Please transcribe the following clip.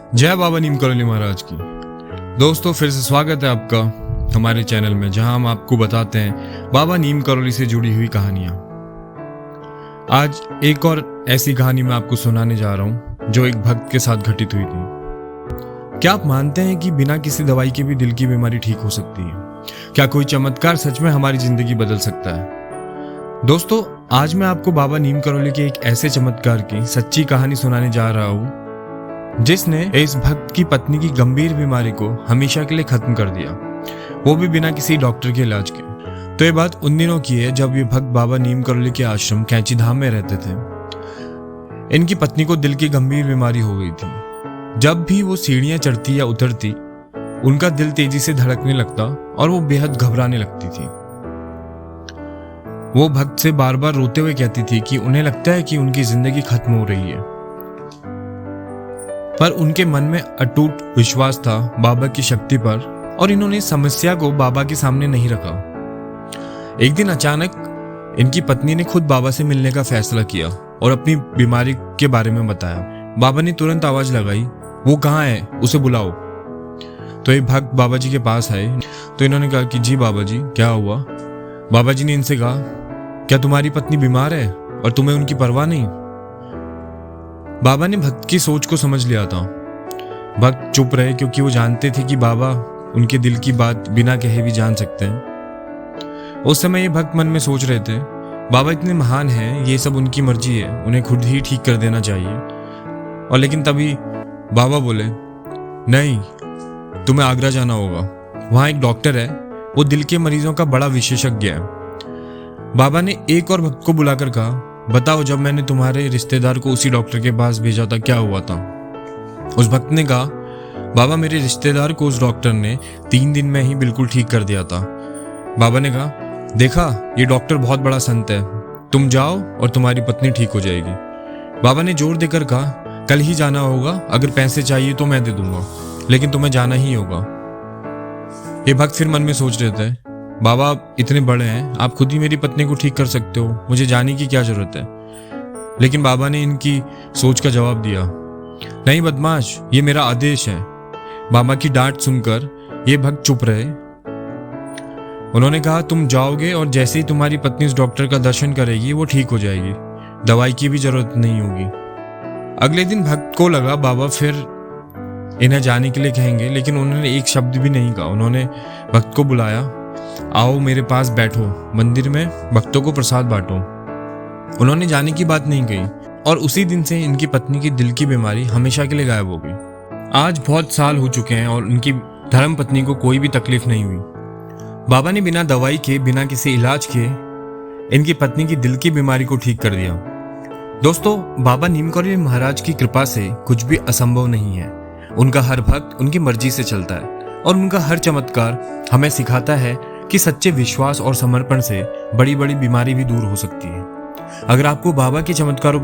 जय बाबा नीम करौली महाराज की। दोस्तों, फिर से स्वागत है आपका हमारे चैनल में, जहां हम आपको बताते हैं बाबा नीम करौली से जुड़ी हुई कहानियां। आज एक और ऐसी कहानी मैं आपको सुनाने जा रहा हूं जो एक भक्त के साथ घटित हुई थी। क्या आप मानते हैं कि बिना किसी दवाई के भी दिल की बीमारी ठीक हो सकती है? क्या कोई चमत्कार सच में हमारी जिंदगी बदल सकता है? दोस्तों, आज मैं आपको बाबा नीम करौली के एक ऐसे चमत्कार की सच्ची कहानी सुनाने जा रहा हूं जिसने इस भक्त की पत्नी की गंभीर बीमारी को हमेशा के लिए खत्म कर दिया, वो भी बिना किसी डॉक्टर के इलाज के। तो ये बात उन दिनों की है जब ये भक्त बाबा नीम करौली के आश्रम कैंची धाम में रहते थे। इनकी पत्नी को दिल की गंभीर बीमारी हो गई थी। जब भी वो सीढ़ियां चढ़ती या उतरती, उनका दिल तेजी से धड़कने लगता और वो बेहद घबराने लगती थी। वो भक्त से बार बार रोते हुए कहती थी कि उन्हें लगता है कि उनकी जिंदगी खत्म हो रही है, पर उनके मन में अटूट विश्वास था बाबा की शक्ति पर, और इन्होंने समस्या को बाबा के सामने नहीं रखा। एक दिन अचानक इनकी पत्नी ने खुद बाबा से मिलने का फैसला किया और अपनी बीमारी के बारे में बताया। बाबा ने तुरंत आवाज लगाई, वो कहाँ है, उसे बुलाओ। तो ये भक्त बाबा जी के पास आए। तो इन्होंने कहा कि जी बाबा जी, क्या हुआ? बाबा जी ने इनसे कहा, क्या तुम्हारी पत्नी बीमार है और तुम्हें उनकी परवाह नहीं? बाबा ने भक्त की सोच को समझ लिया था। भक्त चुप रहे क्योंकि वो जानते थे कि बाबा उनके दिल की बात बिना कहे भी जान सकते हैं। उस समय ये भक्त मन में सोच रहे थे, बाबा इतने महान हैं, ये सब उनकी मर्जी है, उन्हें खुद ही ठीक कर देना चाहिए। और लेकिन तभी बाबा बोले, नहीं, तुम्हें आगरा जाना होगा, वहाँ एक डॉक्टर है, वो दिल के मरीजों का बड़ा विशेषज्ञ है। बाबा ने एक और भक्त को बुलाकर कहा, बताओ, जब मैंने तुम्हारे रिश्तेदार को उसी डॉक्टर के पास भेजा था, क्या हुआ था? उस भक्त ने कहा, बाबा मेरे रिश्तेदार को उस डॉक्टर ने 3 दिन में ही बिल्कुल ठीक कर दिया था। बाबा ने कहा, देखा, ये डॉक्टर बहुत बड़ा संत है, तुम जाओ और तुम्हारी पत्नी ठीक हो जाएगी। बाबा ने जोर देकर कहा, कल ही जाना होगा, अगर पैसे चाहिए तो मैं दे दूंगा, लेकिन तुम्हें जाना ही होगा। ये भक्त फिर मन में सोच रहे थे, बाबा आप इतने बड़े हैं, आप खुद ही मेरी पत्नी को ठीक कर सकते हो, मुझे जाने की क्या जरूरत है? लेकिन बाबा ने इनकी सोच का जवाब दिया, नहीं बदमाश, ये मेरा आदेश है। बाबा की डांट सुनकर ये भक्त चुप रहे। उन्होंने कहा, तुम जाओगे और जैसे ही तुम्हारी पत्नी उस डॉक्टर का दर्शन करेगी, वो ठीक हो जाएगी, दवाई की भी जरूरत नहीं होगी। अगले दिन भक्त को लगा बाबा फिर इन्हें जाने के लिए कहेंगे, लेकिन उन्होंने एक शब्द भी नहीं कहा। उन्होंने भक्त को बुलाया, आओ मेरे पास बैठो, मंदिर में भक्तों को प्रसाद बांटो। उन्होंने जाने की बात नहीं कही और उसी दिन से इनकी पत्नी की दिल की बीमारी हमेशा के लिए गायब हो गई। आज बहुत साल हो चुके हैं और उनकी धर्म पत्नी को कोई भी तकलीफ नहीं हुई। बाबा ने बिना दवाई के, बिना किसी इलाज के इनकी पत्नी की दिल की बीमारी को ठीक कर दिया। दोस्तों, बाबा नीम करौली महाराज की कृपा से कुछ भी असंभव नहीं है। उनका हर भक्त उनकी मर्जी से चलता है और उनका हर चमत्कार हमें सिखाता है कि सच्चे विश्वास और समर्पण से बड़ी बड़ी बीमारी भी दूर हो सकती है। अगर आपको बाबा के चमत्कारों